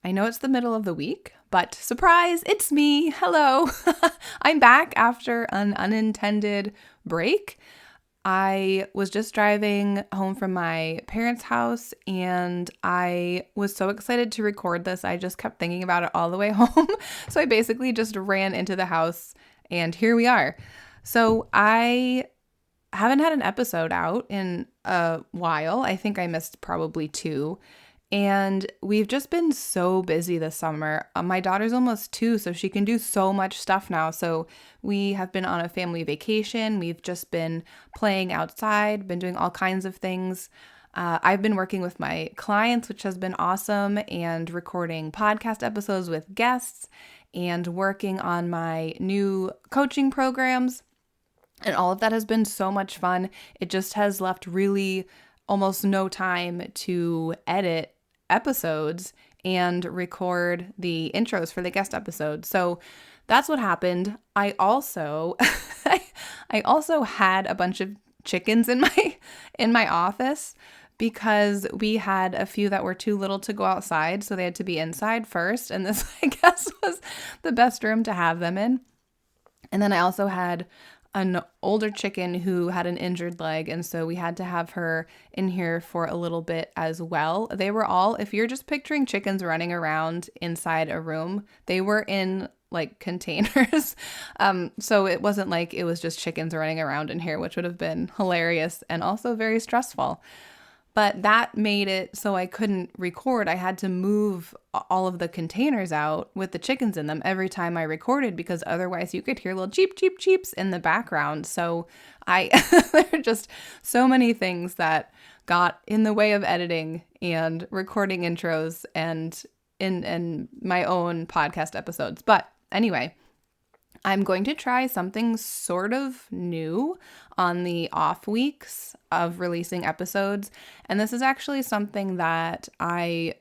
I know it's the middle of the week, but surprise, it's me. Hello. I'm back after an unintended break. I was just driving home from my parents' house and I was so excited to record this. I just kept thinking about it all the way home. So I basically just ran into the house and here we are. So I haven't had an episode out in a while. I think I missed probably two. And we've just been so busy this summer. My daughter's almost 2, so she can do so much stuff now. So we have been on a family vacation. We've just been playing outside, been doing all kinds of things. I've been working with my clients, which has been awesome, and recording podcast episodes with guests and working on my new coaching programs. And all of that has been so much fun. It just has left really almost no time to edit episodes and record the intros for the guest episodes. So that's what happened. I also I also had a bunch of chickens in my office because we had a few that were too little to go outside, so they had to be inside first, and this I guess was the best room to have them in. And then I also had an older chicken who had an injured leg, and so we had to have her in here for a little bit as well. They were all, if you're just picturing chickens running around inside a room, they were in like containers. So it wasn't like it was just chickens running around in here, which would have been hilarious and also very stressful. But that made it so I couldn't record. I had to move all of the containers out with the chickens in them every time I recorded because otherwise you could hear little cheep, cheep, cheeps in the background. So there are just so many things that got in the way of editing and recording intros and in my own podcast episodes. But anyway, I'm going to try something sort of new on the off weeks of releasing episodes. And this is actually something that I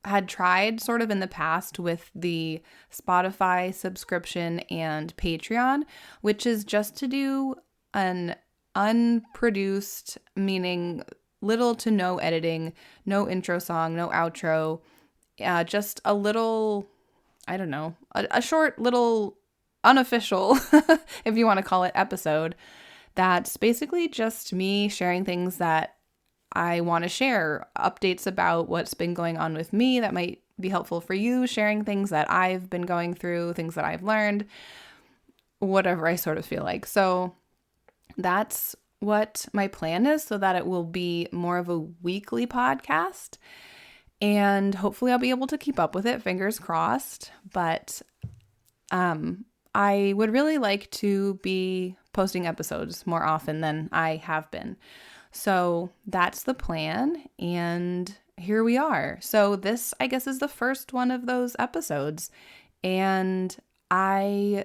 had tried sort of in the past with the Spotify subscription and Patreon, which is just to do an unproduced, meaning little to no editing, no intro song, no outro, just a little, I don't know, a short little unofficial, if you want to call it, episode that's basically just me sharing things that I want to share, updates about what's been going on with me that might be helpful for you, sharing things that I've been going through, things that I've learned, whatever I sort of feel like. So that's what my plan is, so that it will be more of a weekly podcast. And hopefully I'll be able to keep up with it, fingers crossed. But I would really like to be posting episodes more often than I have been. So that's the plan, and here we are. So this, I guess, is the first one of those episodes, and I've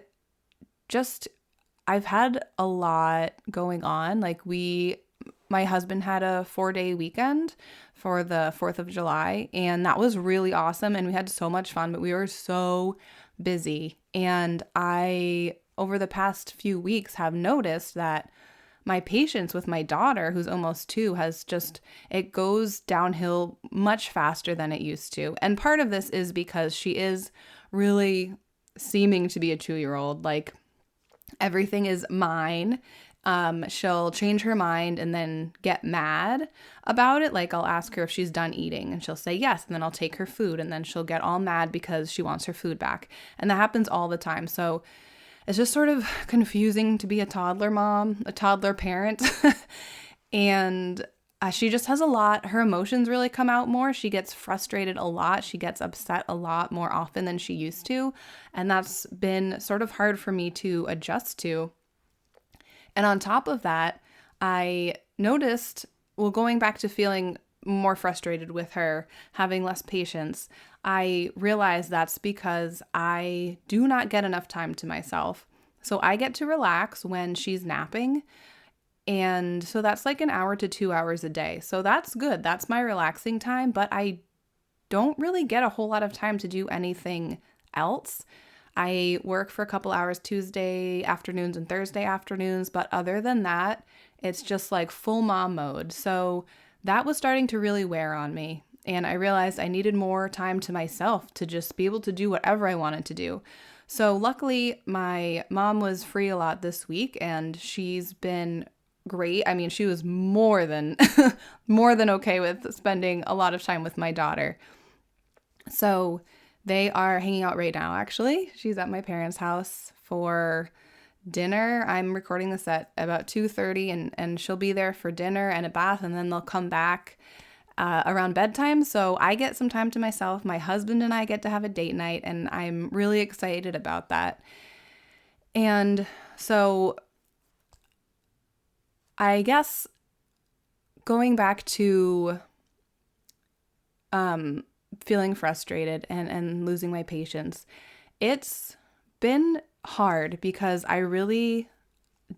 had a lot going on. Like my husband had a 4-day weekend for the 4th of July, and that was really awesome, and we had so much fun, but we were so busy. And I, over the past few weeks, have noticed that my patience with my daughter, who's almost 2, it goes downhill much faster than it used to. And part of this is because she is really seeming to be a 2-year-old. Like, everything is mine. She'll change her mind and then get mad about it. Like, I'll ask her if she's done eating and she'll say yes, and then I'll take her food, and then she'll get all mad because she wants her food back. And that happens all the time. So it's just sort of confusing to be a toddler mom, a toddler parent. And she just has her emotions really come out more. She gets frustrated a lot. She gets upset a lot more often than she used to. And that's been sort of hard for me to adjust to. And on top of that, I noticed, going back to feeling more frustrated with her, having less patience, I realized that's because I do not get enough time to myself. So I get to relax when she's napping. And so that's like 1 hour to 2 hours a day. So that's good. That's my relaxing time. But I don't really get a whole lot of time to do anything else. I work for a couple hours Tuesday afternoons and Thursday afternoons, but other than that, it's just like full mom mode. So that was starting to really wear on me. And I realized I needed more time to myself to just be able to do whatever I wanted to do. So luckily, my mom was free a lot this week, and she's been great. I mean, she was more than more than okay with spending a lot of time with my daughter. So they are hanging out right now, actually. She's at my parents' house for dinner. I'm recording this at about 2:30, and she'll be there for dinner and a bath, and then they'll come back around bedtime. So I get some time to myself. My husband and I get to have a date night, and I'm really excited about that. And so I guess going back to feeling frustrated and losing my patience, it's been hard because I really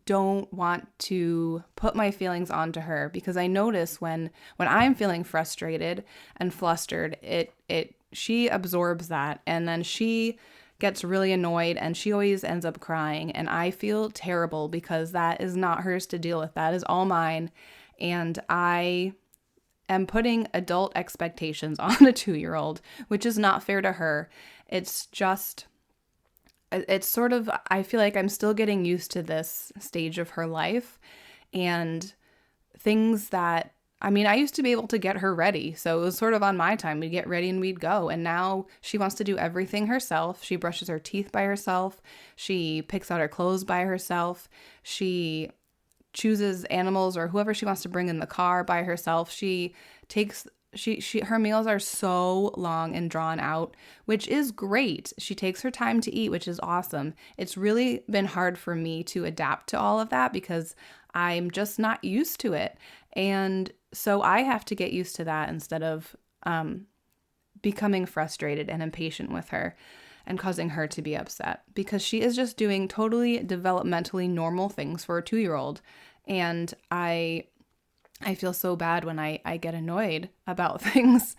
don't want to put my feelings onto her, because I notice when I'm feeling frustrated and flustered, she absorbs that, and then she gets really annoyed, and she always ends up crying, and I feel terrible because that is not hers to deal with. That is all mine, and I am putting adult expectations on a 2-year-old, which is not fair to her. It's sort of, I feel like I'm still getting used to this stage of her life, and things that, I mean, I used to be able to get her ready. So it was sort of on my time. We'd get ready and we'd go. And now she wants to do everything herself. She brushes her teeth by herself. She picks out her clothes by herself. She chooses animals or whoever she wants to bring in the car by herself. Her meals are so long and drawn out, which is great. She takes her time to eat, which is awesome. It's really been hard for me to adapt to all of that because I'm just not used to it. And so I have to get used to that instead of becoming frustrated and impatient with her and causing her to be upset, because she is just doing totally developmentally normal things for a 2-year-old. And I feel so bad when I get annoyed about things.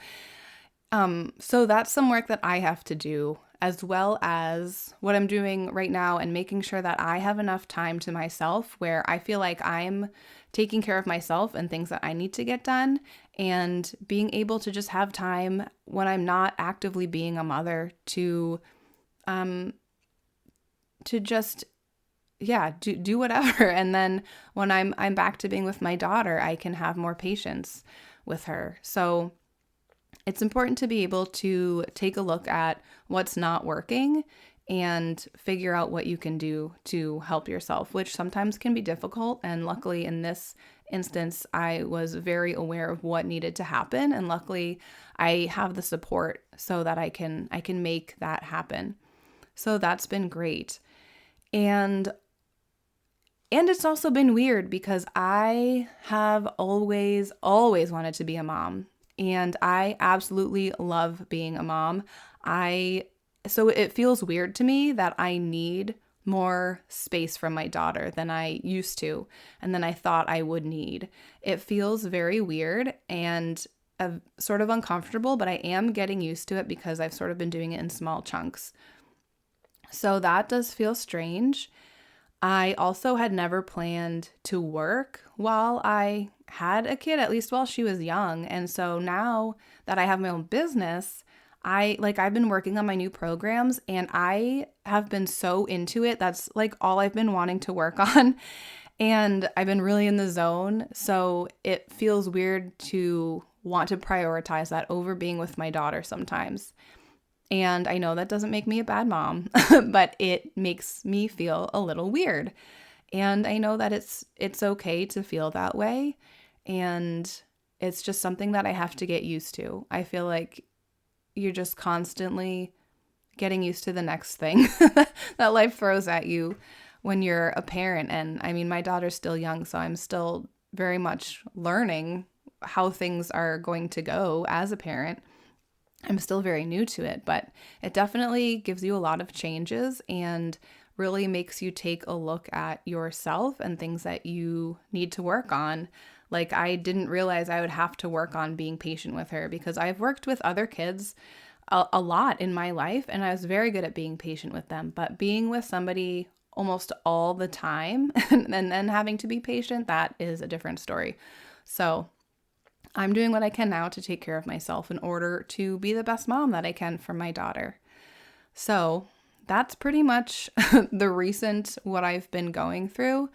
So that's some work that I have to do, as well as what I'm doing right now and making sure that I have enough time to myself where I feel like I'm taking care of myself and things that I need to get done, and being able to just have time when I'm not actively being a mother to just do whatever. And then when I'm back to being with my daughter, I can have more patience with her. So it's important to be able to take a look at what's not working and figure out what you can do to help yourself, which sometimes can be difficult. And luckily in this instance, I was very aware of what needed to happen. And luckily I have the support so that I can make that happen. So that's been great. And it's also been weird because I have always wanted to be a mom, and I absolutely love being a mom. So it feels weird to me that I need more space from my daughter than I used to, and than I thought I would need. It feels very weird and sort of uncomfortable, but I am getting used to it because I've sort of been doing it in small chunks. So that does feel strange. I also had never planned to work while I had a kid, at least while she was young. And so now that I have my own business, I've been working on my new programs, and I have been so into it. That's like all I've been wanting to work on. And I've been really in the zone. So it feels weird to want to prioritize that over being with my daughter sometimes. And I know that doesn't make me a bad mom, but it makes me feel a little weird. And I know that it's okay to feel that way. And it's just something that I have to get used to. I feel like you're just constantly getting used to the next thing that life throws at you when you're a parent. And I mean, my daughter's still young, so I'm still very much learning how things are going to go as a parent. I'm still very new to it, but it definitely gives you a lot of changes and really makes you take a look at yourself and things that you need to work on. Like, I didn't realize I would have to work on being patient with her, because I've worked with other kids a lot in my life, and I was very good at being patient with them. But being with somebody almost all the time and then having to be patient, that is a different story. So I'm doing what I can now to take care of myself in order to be the best mom that I can for my daughter. So that's pretty much what I've been going through.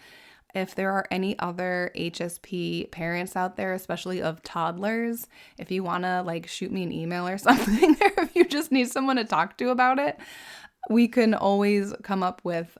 If there are any other HSP parents out there, especially of toddlers, if you want to like shoot me an email or something, or if you just need someone to talk to about it, we can always come up with,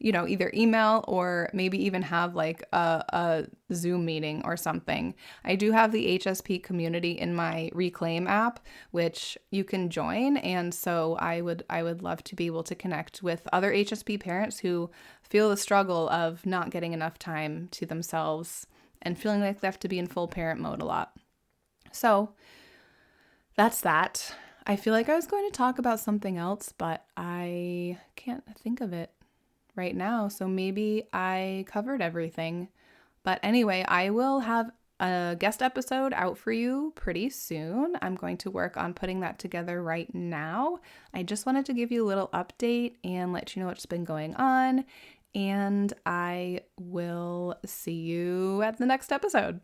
either email or maybe even have like a Zoom meeting or something. I do have the HSP community in my Reclaim app, which you can join. And so I would love to be able to connect with other HSP parents who feel the struggle of not getting enough time to themselves and feeling like they have to be in full parent mode a lot. So that's that. I feel like I was going to talk about something else, but I can't think of it right now. So maybe I covered everything. But anyway, I will have a guest episode out for you pretty soon. I'm going to work on putting that together right now. I just wanted to give you a little update and let you know what's been going on. And I will see you at the next episode.